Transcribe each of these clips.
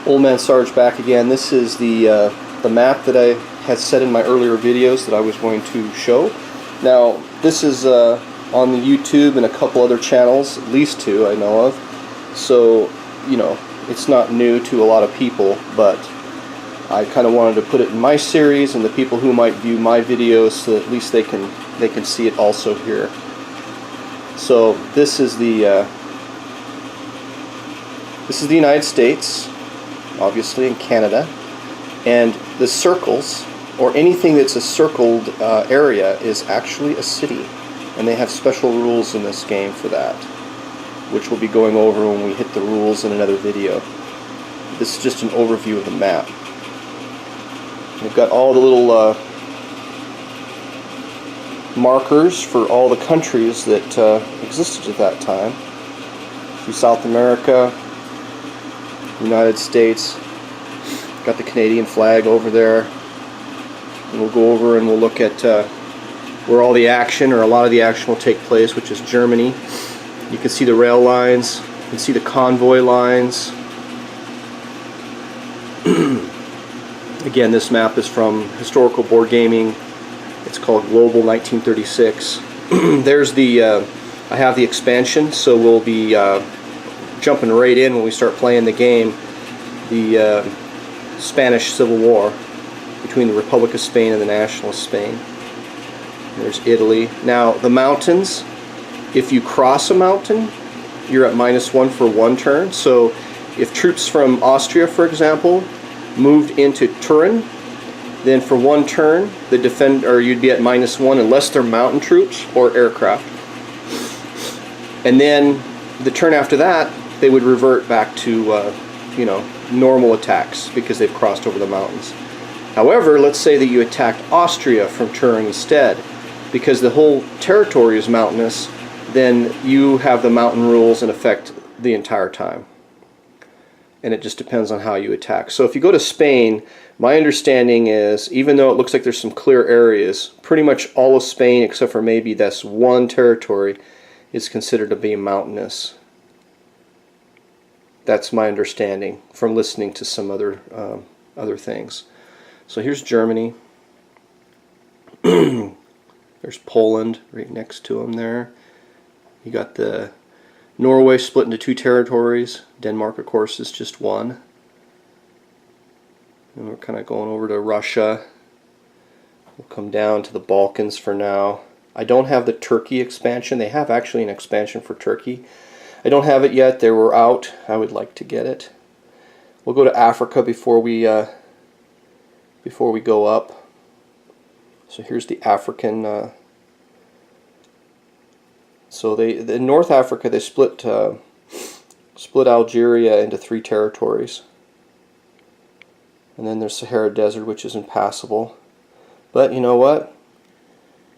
Old Man Sarge back again. This is the map that I had set in my earlier videos that I was going to show. Now this is on the YouTube and a couple other channels, at least two I know of. So you know, it's not new to a lot of people, but I kind of wanted to put it in my series and the people who might view my videos, so that at least they can see it also here. So this is the United States, obviously, in Canada, and the circles, or anything that's a circled area, is actually a city, and they have special rules in this game for that, which we'll be going over when we hit the rules in another video. This is just an overview of the map. We've got all the little markers for all the countries that existed at that time. Through South America, United States, got the Canadian flag over there, and we'll go over and we'll look at where all the action, or a lot of the action, will take place, which is Germany. You can see the rail lines, you can see the convoy lines. Again, this map is from HistoricalBoardGaming. It's called GlobalWar1936. There's the I have the expansion, so we'll be jumping right in when we start playing the game. The Spanish Civil War between the Republic of Spain and the Nationalist Spain. There's Italy. Now the mountains, if you cross a mountain, you're at -1 for one turn. So if troops from Austria, for example, moved into Turin, then for one turn you'd be at -1 unless they're mountain troops or aircraft. And then the turn after that, they would revert back to you know, normal attacks because they've crossed over the mountains. However, let's say that you attacked Austria from Turin instead, because the whole territory is mountainous, then you have the mountain rules in effect the entire time. And it just depends on how you attack. So if you go to Spain, my understanding is, even though it looks like there's some clear areas, pretty much all of Spain, except for maybe this one territory, is considered to be mountainous. That's my understanding from listening to some other things. So here's Germany. There's Poland right next to them there. You got the Norway split into two territories. Denmark, of course, is just one. And we're kind of going over to Russia. We'll come down to the Balkans for now. I don't have the Turkey expansion. They have actually an expansion for Turkey. I don't have it yet. They were out. I would like to get it. We'll go to Africa before we go up. So here's the African. So in North Africa, they split Algeria into 3 territories. And then there's Sahara Desert, which is impassable. But you know what?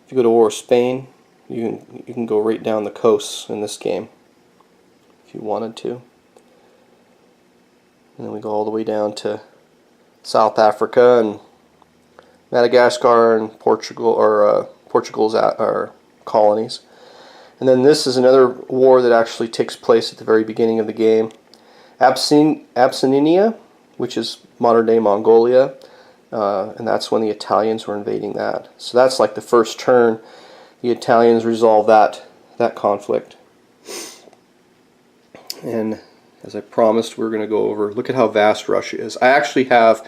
If you go to war with Spain, you can go right down the coasts in this game if you wanted to. And then we go all the way down to South Africa and Madagascar and Portugal, or Portugal's colonies. And then this is another war that actually takes place at the very beginning of the game. Abyssinia, which is modern-day Mongolia, and that's when the Italians were invading that. So that's like the first turn. The Italians resolved that conflict. And as I promised, we're going to go over, look at how vast Russia is. I actually have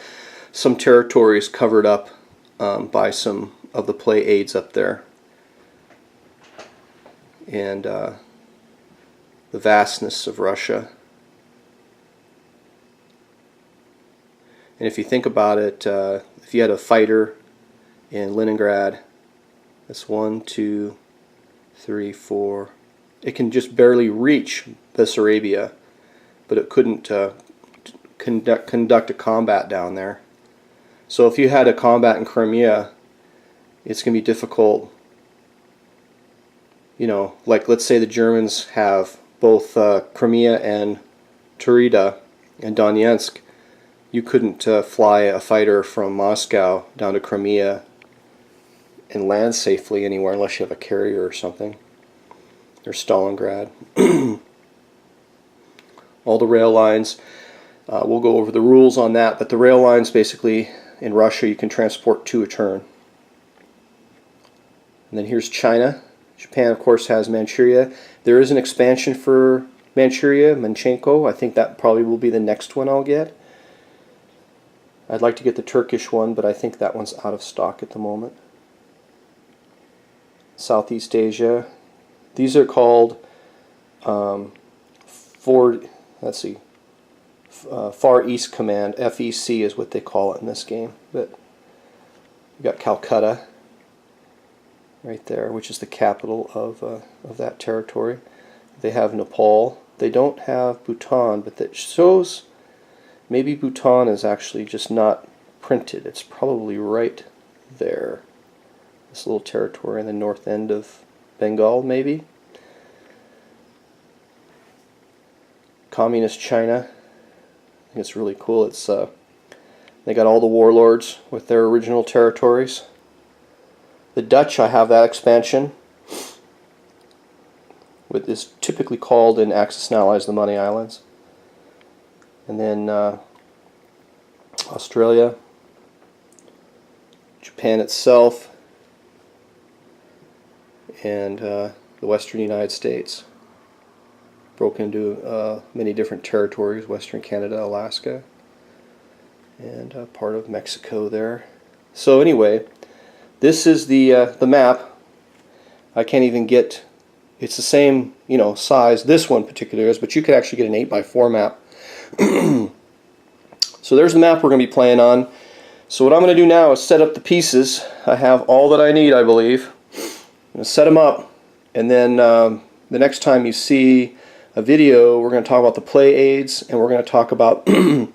some territories covered up by some of the play aids up there. And the vastness of Russia. And if you think about it, if you had a fighter in Leningrad, that's 1, 2, 3, 4. It can just barely reach Bessarabia, but it couldn't conduct a combat down there. So if you had a combat in Crimea, it's going to be difficult. You know, like let's say the Germans have both Crimea and Turida and Donetsk. You couldn't fly a fighter from Moscow down to Crimea and land safely anywhere unless you have a carrier or something. Or Stalingrad. All the rail lines. We'll go over the rules on that, but the rail lines basically in Russia you can transport 2 a turn. And then here's China. Japan, of course, has Manchuria. There is an expansion for Manchuria, Manchenko. I think that probably will be the next one I'll get. I'd like to get the Turkish one, but I think that one's out of stock at the moment. Southeast Asia. These are called Far East Command. FEC is what they call it in this game. But you got Calcutta right there, which is the capital of that territory. They have Nepal. They don't have Bhutan, but that shows maybe Bhutan is actually just not printed. It's probably right there. This little territory in the north end of Bengal, maybe. Communist China. I think it's really cool. It's they got all the warlords with their original territories. The Dutch, I have that expansion. What is typically called in Axis and Allies the Money Islands. And then Australia, Japan itself, and the Western United States. Broken into many different territories: Western Canada, Alaska, and part of Mexico there. So anyway, this is the map. I can't even get. It's the same, size this one particular is, but you could actually get an 8x4 map. So there's the map we're going to be playing on. So what I'm going to do now is set up the pieces. I have all that I need, I believe. I'm going to set them up, and then the next time you see a video, we're going to talk about the play aids, and we're going to talk about the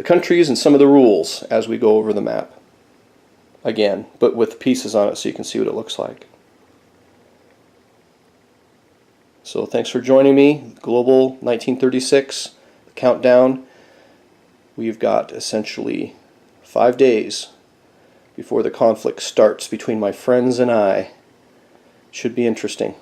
countries and some of the rules as we go over the map. Again, but with pieces on it so you can see what it looks like. So thanks for joining me. Global 1936, the countdown. We've got essentially 5 days before the conflict starts between my friends and I. Should be interesting.